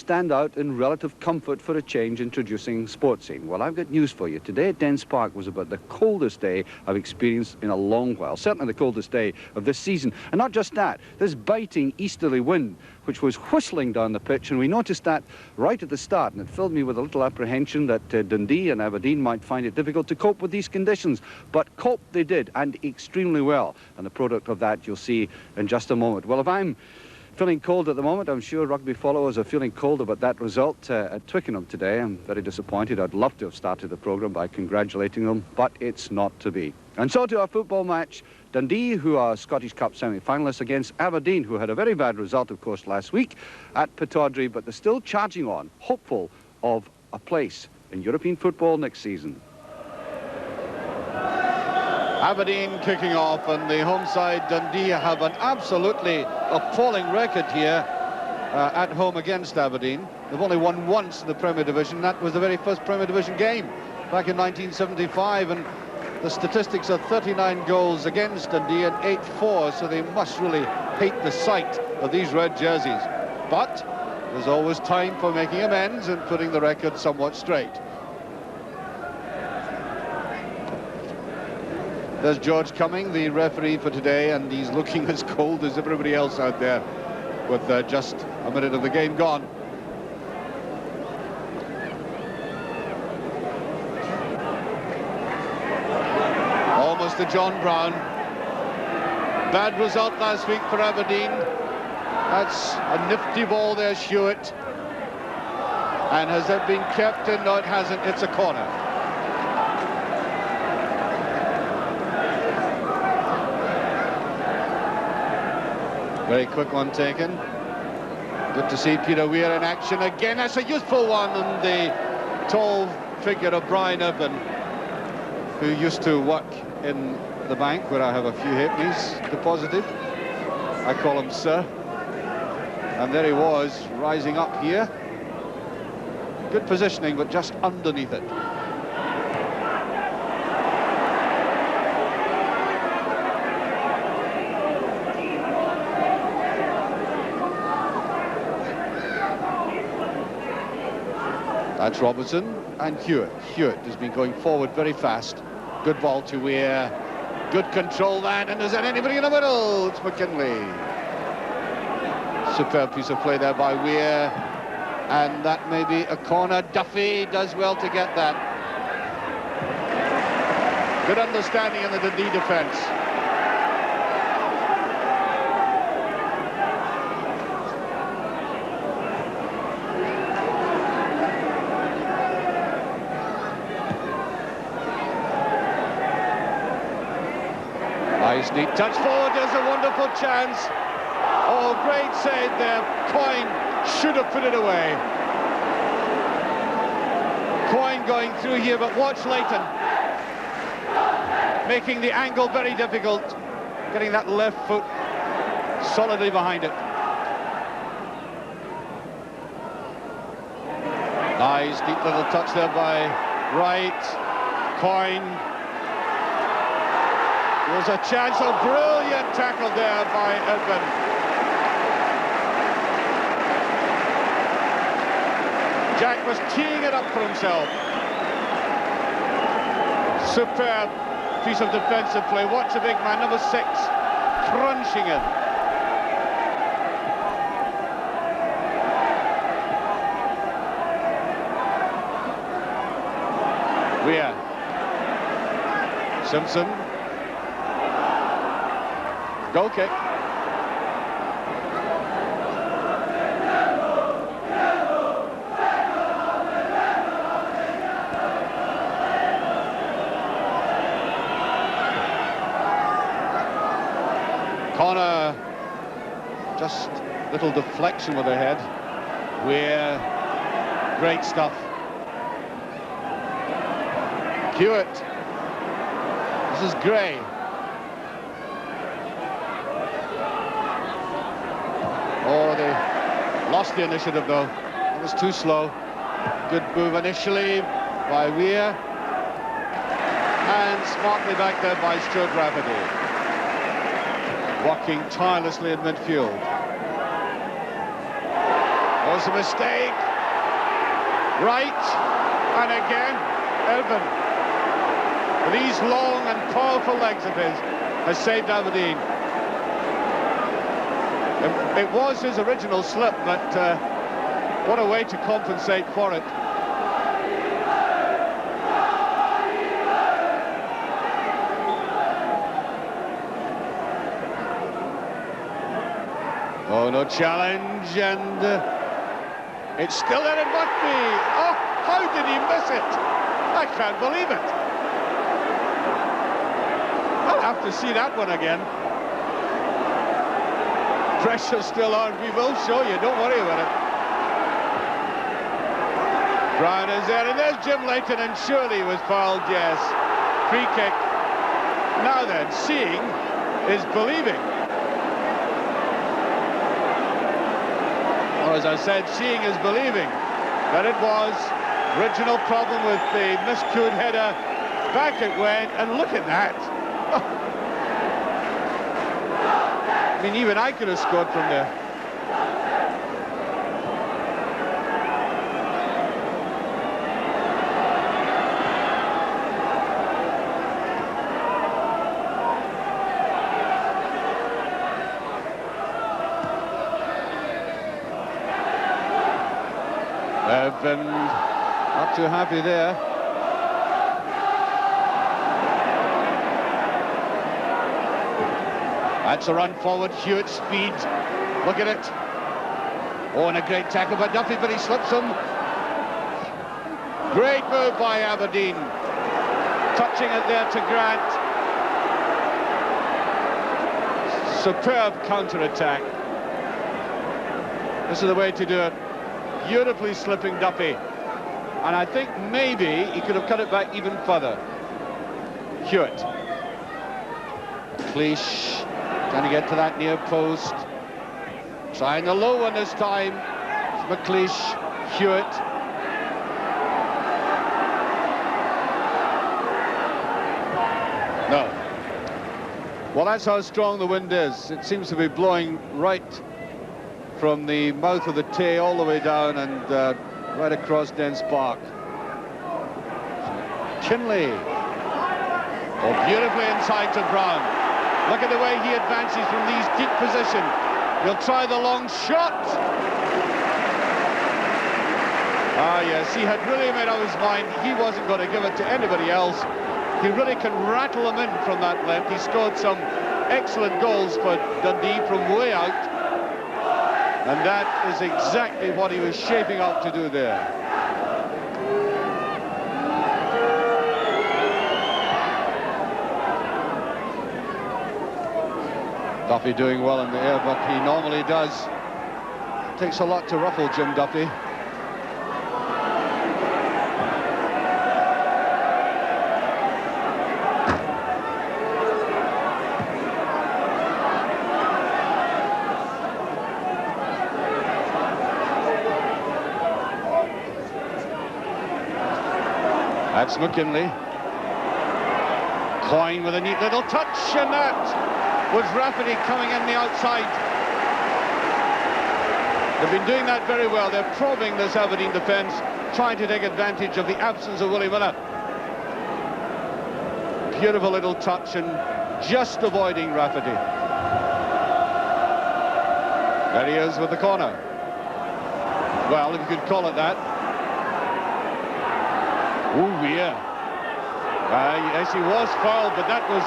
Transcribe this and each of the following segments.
stand out in relative comfort for a change introducing sports scene? Well, I've got news for you. Today at Dens Park was about the coldest day I've experienced in a long while, certainly the coldest day of this season. And not just that, this biting easterly wind, which was whistling down the pitch, and we noticed that right at the start, and it filled me with a little apprehension that Dundee and Aberdeen might find it difficult to cope with these conditions. But cope they did, and extremely well. And the product of that you'll see in just a moment. Well, if I'm feeling cold at the moment, I'm sure rugby followers are feeling cold about that result at Twickenham today. I'm very disappointed. I'd love to have started the programme by congratulating them, but it's not to be. And so to our football match. Dundee, who are Scottish Cup semi-finalists, against Aberdeen, who had a very bad result, of course, last week at Pittodrie, but they're still charging on, hopeful of a place in European football next season. Aberdeen kicking off, and the home side Dundee have an absolutely appalling record here at home against Aberdeen. They've only won once in the Premier Division. That was the very first Premier Division game back in 1975, and the statistics are 39 goals against Dundee and 8-4, so they must really hate the sight of these red jerseys. But there's always time for making amends and putting the record somewhat straight. There's George Cumming, the referee for today, and he's looking as cold as everybody else out there with just a minute of the game gone. Almost to John Brown. Bad result last week for Aberdeen. That's a nifty ball there, Hewitt. And has it been kept in? No, it hasn't. It's a corner. Very quick one taken. Good to see Peter Weir in action again. That's a useful one, and the tall figure of Brian Evan, who used to work in the bank where I have a few halfpennies deposited. I call him Sir. And there he was, rising up here. Good positioning, but just underneath it. That's Robertson and Hewitt. Hewitt has been going forward very fast. Good ball to Weir. Good control that, and is there anybody in the middle? It's McKinley. Superb piece of play there by Weir. And that may be a corner. Duffy does well to get that. Good understanding in the Dundee defence. Nice neat touch forward. There's a wonderful chance. Oh, great save there. Coyne should have put it away. Coyne going through here, but watch Leighton making the angle very difficult, getting that left foot solidly behind it. Nice deep little touch there by Wright. Coyne. There's a chance, a brilliant tackle there by Edwin. Jack was teeing it up for himself. Superb piece of defensive play. Watch the big man, number 6, crunching in. Weir. Simpson. Goal kick. Corner. Just little deflection with her head. Weir. Great stuff. Hewitt. This is Gray. Oh, they lost the initiative, though. It was too slow. Good move initially by Weir. And smartly back there by Stuart Rafferty. Walking tirelessly in midfield. Was a mistake. Right. And again, Elvin. These long and powerful legs of his has saved Aberdeen. It was his original slip, but what a way to compensate for it. Oh, no challenge, and it's still there, it must be. Oh, how did he miss it? I can't believe it. I'll have to see that one again. Pressure's still on. We will show you, don't worry about it. Brown is there, and there's Jim Leighton, and surely he was fouled, yes. Free kick. Now then, seeing is believing. Or as I said, seeing is believing. That it was. Original problem with the miscued header. Back it went, and look at that. I mean, even I could have scored from there. They've been not too happy there. That's a run forward, Hewitt, speed. Look at it. Oh, and a great tackle by Duffy, but he slips him. Great move by Aberdeen. Touching it there to Grant. Superb counter-attack. This is the way to do it. Beautifully slipping Duffy. And I think maybe he could have cut it back even further. Hewitt. Cleash. Trying to get to that near post. Trying the low one this time. McLeish, Hewitt. No. Well, that's how strong the wind is. It seems to be blowing right from the mouth of the Tay all the way down and right across Dens Park. Kinley. Oh, beautifully inside to Brown. Look at the way he advances from these deep position. He'll try the long shot. Ah, yes, he had really made up his mind. He wasn't going to give it to anybody else. He really can rattle them in from that left. He scored some excellent goals for Dundee from way out. And that is exactly what he was shaping up to do there. Duffy doing well in the air, but he normally does. It takes a lot to ruffle Jim Duffy. That's McKinley. Coyne with a neat little touch, and that was Rafferty coming in the outside. They've been doing that very well. They're probing this Aberdeen defence, trying to take advantage of the absence of Willie Miller. Beautiful little touch and just avoiding Rafferty. There he is with the corner. Well, if you could call it that. Oh, yeah. Yes, he was fouled, but that was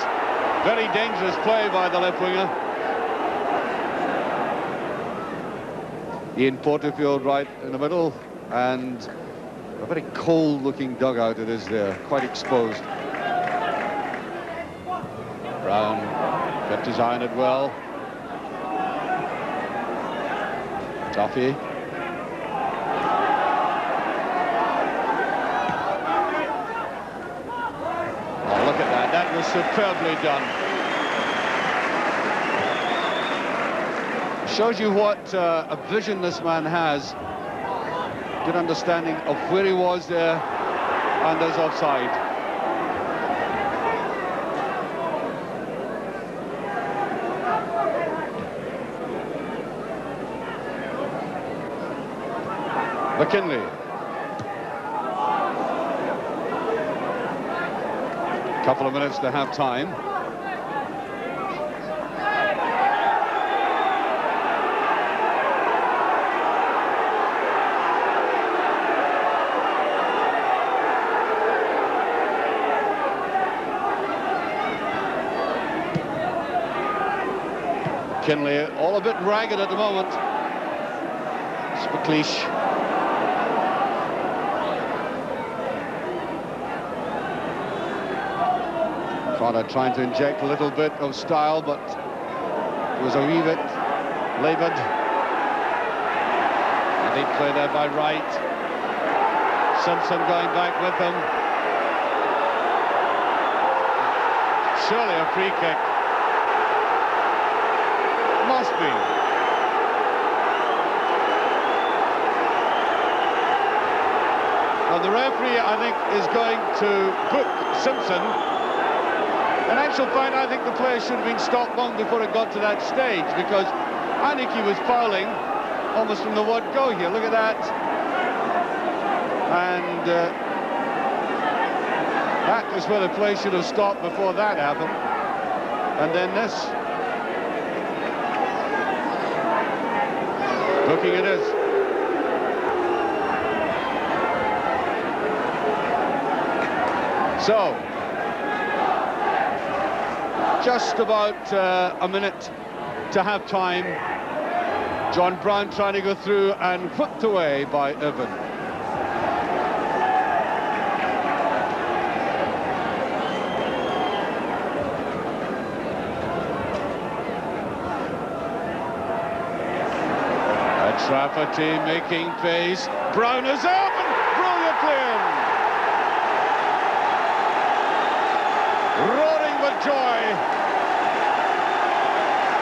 very dangerous play by the left winger. Ian Porterfield right in the middle, and a very cold-looking dugout it is there, quite exposed. Brown kept his eye on it well. Duffy. Look at that, that was superbly done. Shows you what a vision this man has. Good understanding of where he was there and is offside. McKinley. Couple of minutes to have time. McKinley all a bit ragged at the moment. Spacleish. Connor trying to inject a little bit of style, but it was a wee bit laboured. And he played there by Wright. Simpson going back with him. Surely a free kick. Must be. Well, the referee, I think, is going to book Simpson. In actual fact, I think the player should have been stopped long before it got to that stage, because I think he was fouling almost from the word go here. Look at that. And that is where the play should have stopped before that happened. And then this. Looking at it. So, just about a minute to have time. John Brown trying to go through and whipped away by Irvin. Rafferty making pace. Brown is up and brilliantly in. Roaring with joy.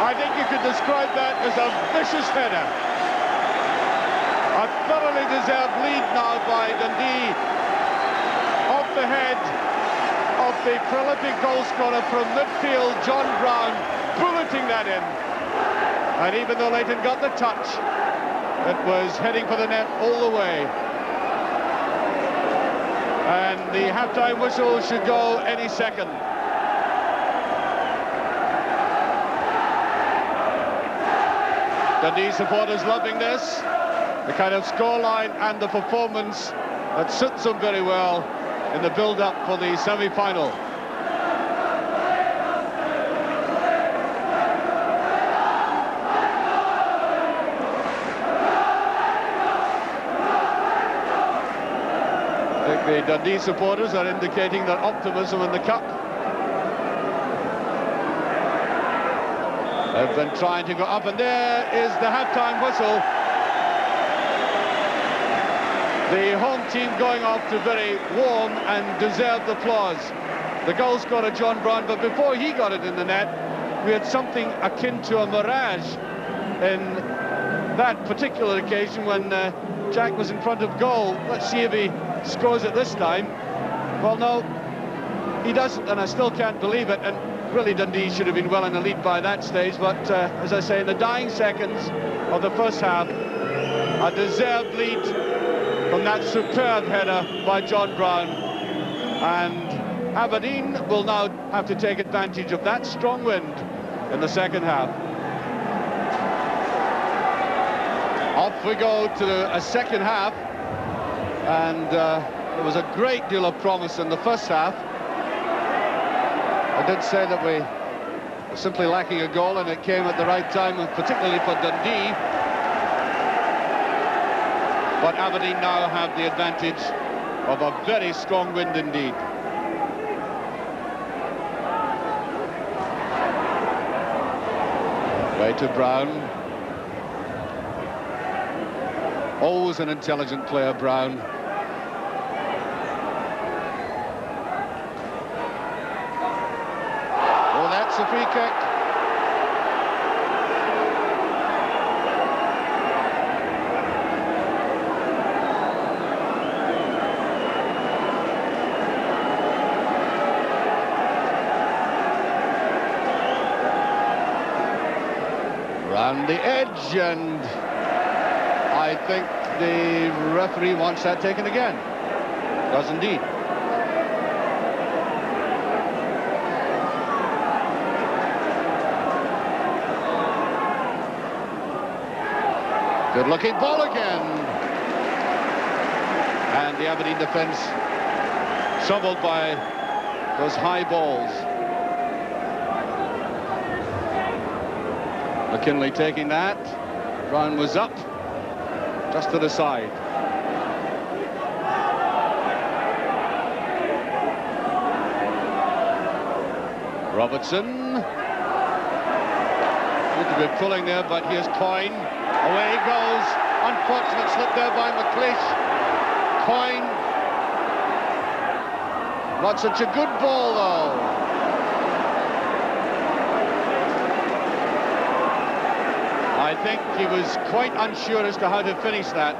I think you could describe that as a vicious header. A thoroughly deserved lead now by Dundee. Off the head of the prolific goal scorer from midfield, John Brown, bulleting that in. And even though Leighton got the touch, it was heading for the net all the way. And the half-time whistle should go any second. Dundee supporters loving this. The kind of scoreline and the performance that suits them very well in the build-up for the semi-final. The Dundee supporters are indicating their optimism in the cup. They've been trying to go up, and there is the half-time whistle. The home team going off to very warm and deserved applause. The goal scorer, John Brown, but before he got it in the net, we had something akin to a mirage in that particular occasion when Jack was in front of goal. Let's see if he scores it this time. Well, no, he doesn't, and I still can't believe it. And really, Dundee should have been well in the lead by that stage. But as I say, in the dying seconds of the first half, a deserved lead from that superb header by John Brown. And Aberdeen will now have to take advantage of that strong wind in the second half. Off we go to a second half. And there was a great deal of promise in the first half. I did say that we were simply lacking a goal, and it came at the right time, and particularly for Dundee. But Aberdeen now have the advantage of a very strong wind indeed. Way to Brown. Always an intelligent player, Brown. Oh, that's a free kick. Round the edge, and I think the referee wants that taken again. Does indeed. Good looking ball again. And the Aberdeen defence troubled by those high balls. McKinley taking that. Brown was up, just to the side. Robertson. Good to be pulling there, but here's Coyne. Away he goes. Unfortunate slip there by McLeish. Coyne. Not such a good ball, though. I think he was quite unsure as to how to finish that.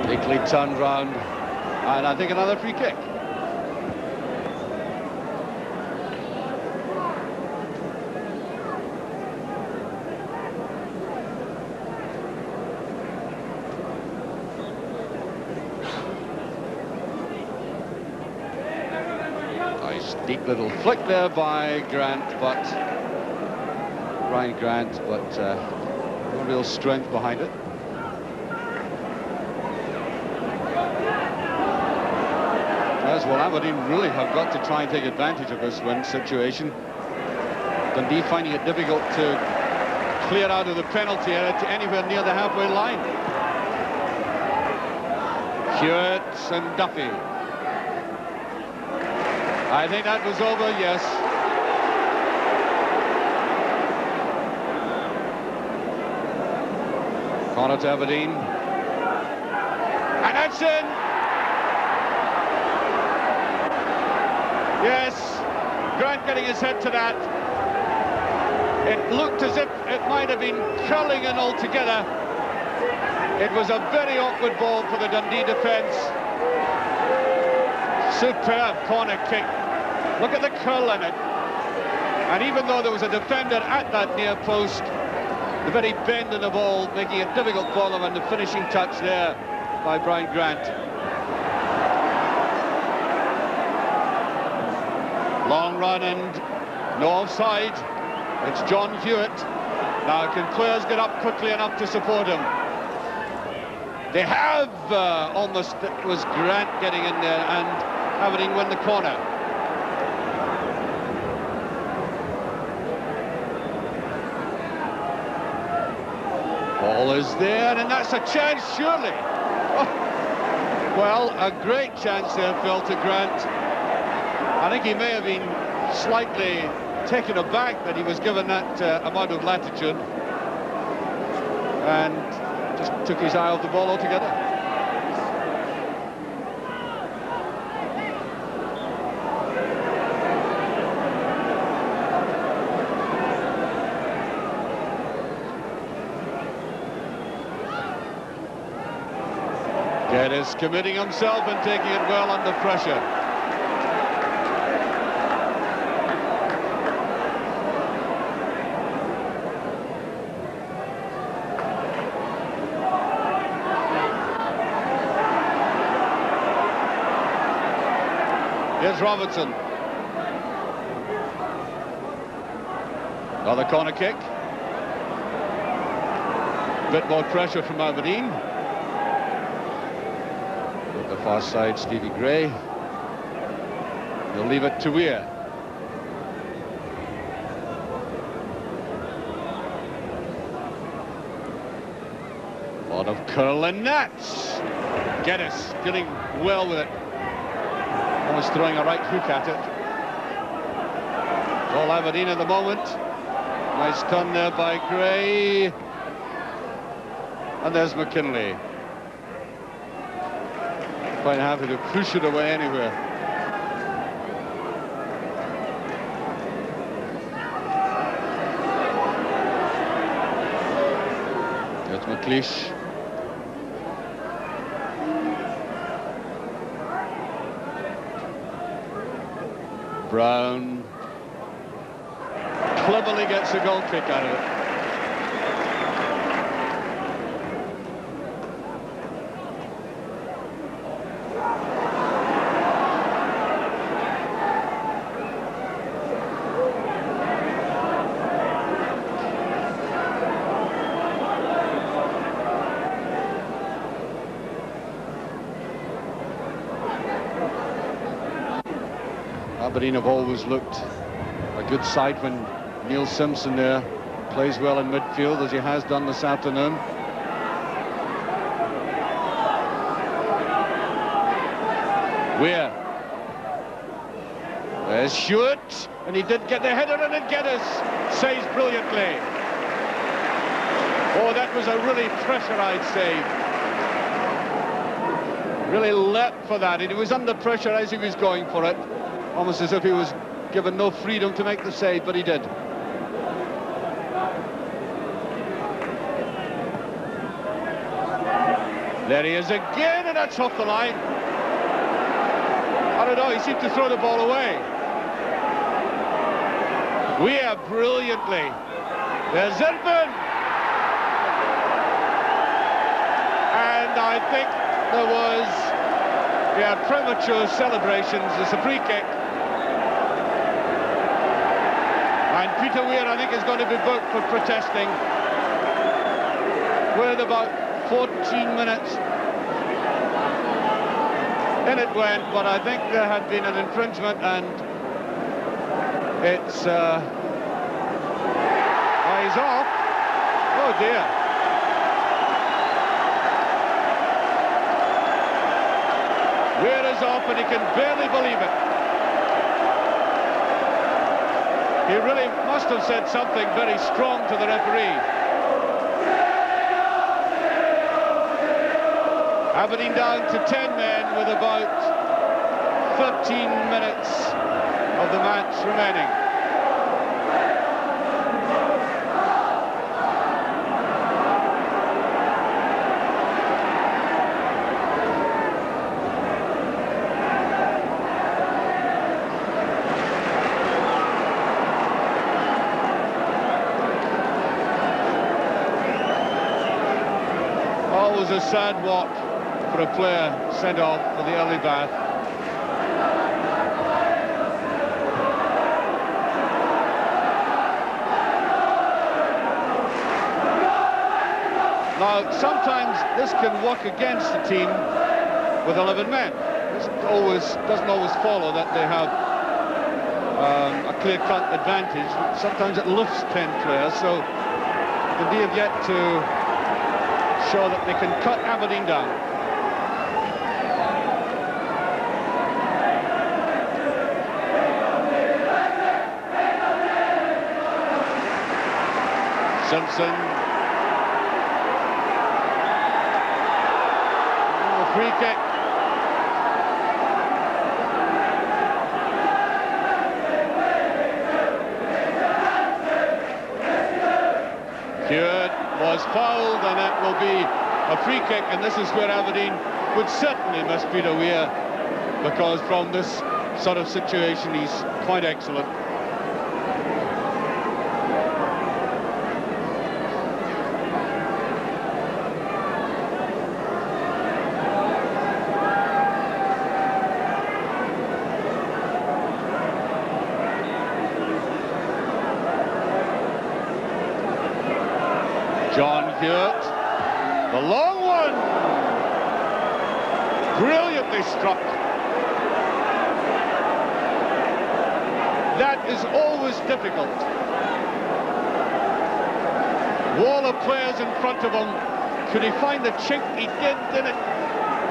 Quickly turned round, and I think another free kick. Nice deep little flick there by Grant, but Ryan Grant, but no real strength behind it. Well, Aberdeen really have got to try and take advantage of this win situation. Dundee finding it difficult to clear out of the penalty area to anywhere near the halfway line. Hewitt and Duffy. I think that was over, yes. Corner to Aberdeen. And that's in! Yes, Grant getting his head to that. It looked as if it might have been curling in altogether. It was a very awkward ball for the Dundee defence. Superb corner kick. Look at the curl in it. And even though there was a defender at that near post, the very bend in the ball making it difficult for them, and the finishing touch there by Brian Grant. Long run and no offside. It's John Hewitt. Now, can players get up quickly enough to support him? They have. Almost, it was Grant getting in there, and Aberdeen win the corner. Ball is there, and that's a chance, surely. Oh. Well, a great chance there, Phil, to Grant. I think he may have been slightly taken aback that he was given that amount of latitude, and just took his eye off the ball altogether. Geddes committing himself and taking it well under pressure. Here's Robertson. Another corner kick. Bit more pressure from Aberdeen. At the far side, Stevie Gray. They'll leave it to Weir. A lot of curl and nats. Geddes dealing well with it. Almost throwing a right hook at it. All Aberdeen at the moment. Nice turn there by Gray. And there's McKinley. Quite happy to push it away anywhere. It's McLeish. Brown cleverly gets a goal kick out of it. Aberdeen have always looked a good side when Neil Simpson there plays well in midfield, as he has done this afternoon. Weir. There's Stewart, and he did get the header, and it Geddes saves brilliantly. Oh, that was a really pressurised save. Really leapt for that, and he was under pressure as he was going for it. Almost as if he was given no freedom to make the save, but he did. There he is again, and that's off the line. I don't know, he seemed to throw the ball away. Weir brilliantly. There's Zirban. And I think there was premature celebrations. It's a free kick. And Peter Weir, I think, is going to be booked for protesting. With about 14 minutes in it went, but I think there had been an infringement, and it's he's off. Oh dear. Weir is off, and he can barely believe it. He really must have said something very strong to the referee. Aberdeen down to 10 men with about 13 minutes of the match remaining. Always a sad walk for a player sent off for the early bath. Now, sometimes this can work against the team with 11 men. This doesn't always follow that they have a clear-cut advantage. Sometimes it lifts 10 players, so Dundee have yet to show that they can cut Aberdeen down. Simpson. Oh, free kick. Stewart was fouled, and that will be a free kick, and this is where Aberdeen would certainly miss Peter Weir, because from this sort of situation he's quite excellent. John Hewitt, the long one, brilliantly struck. That is always difficult. Wall of players in front of him. Could he find the chink? He did it?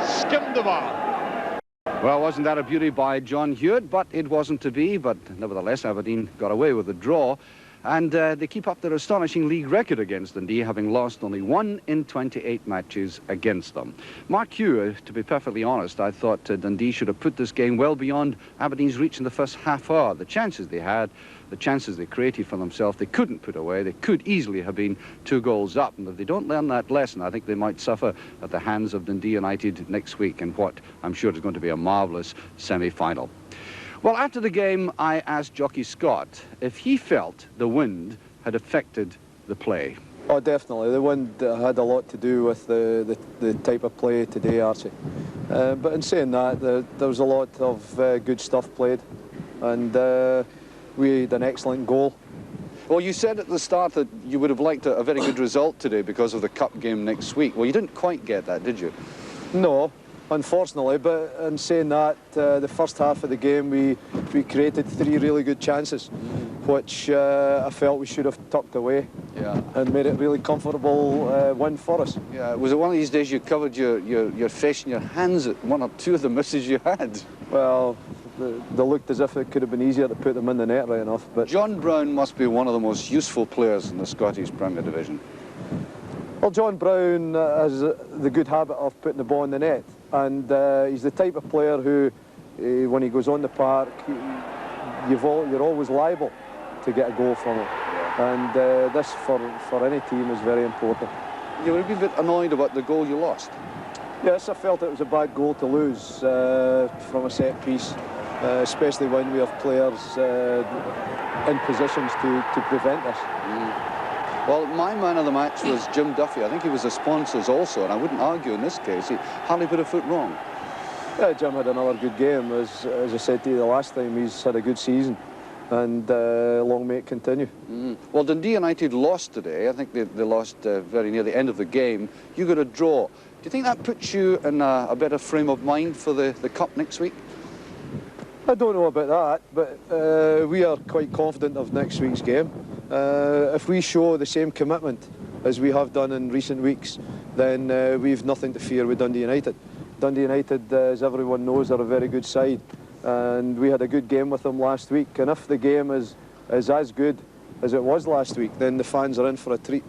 Skimmed the bar. Well, wasn't that a beauty by John Hewitt? But it wasn't to be. But nevertheless, Aberdeen got away with the draw. And they keep up their astonishing league record against Dundee, having lost only 1 in 28 matches against them. Mark Hugh, to be perfectly honest, I thought Dundee should have put this game well beyond Aberdeen's reach in the first half hour. The chances they had, the chances they created for themselves, they couldn't put away. They could easily have been 2 goals up. And if they don't learn that lesson, I think they might suffer at the hands of Dundee United next week in what I'm sure is going to be a marvellous semi-final. Well, after the game, I asked Jockey Scott if he felt the wind had affected the play. Oh, definitely. The wind had a lot to do with the type of play today, Archie. But in saying that, there was a lot of good stuff played, and we had an excellent goal. Well, you said at the start that you would have liked a very good result today because of the cup game next week. Well, you didn't quite get that, did you? No, unfortunately, but in saying that, the first half of the game we created 3 really good chances, which I felt we should have tucked away, and made it really comfortable win for us. Yeah, was it one of these days you covered your face and your hands at 1 or 2 of the misses you had? Well, they looked as if it could have been easier to put them in the net right enough. But John Brown must be one of the most useful players in the Scottish Premier Division. Well, John Brown has the good habit of putting the ball in the net, and he's the type of player who, when he goes on the park, you're always liable to get a goal from him. And this, for any team, is very important. You were a bit annoyed about the goal you lost? Yes, I felt it was a bad goal to lose from a set piece, especially when we have players in positions to prevent this. Well, my man of the match was Jim Duffy. I think he was the sponsors also, and I wouldn't argue in this case. He hardly put a foot wrong. Yeah, Jim had another good game. As I said to you the last time, he's had a good season, and long may it continue. Well, Dundee United lost today. I think they lost very near the end of the game. You got a draw. Do you think that puts you in a better frame of mind for the cup next week? I don't know about that, but we are quite confident of next week's game. If we show the same commitment as we have done in recent weeks, then we've nothing to fear with Dundee United. Dundee United, as everyone knows, are a very good side, and we had a good game with them last week. And if the game is as good as it was last week, then the fans are in for a treat.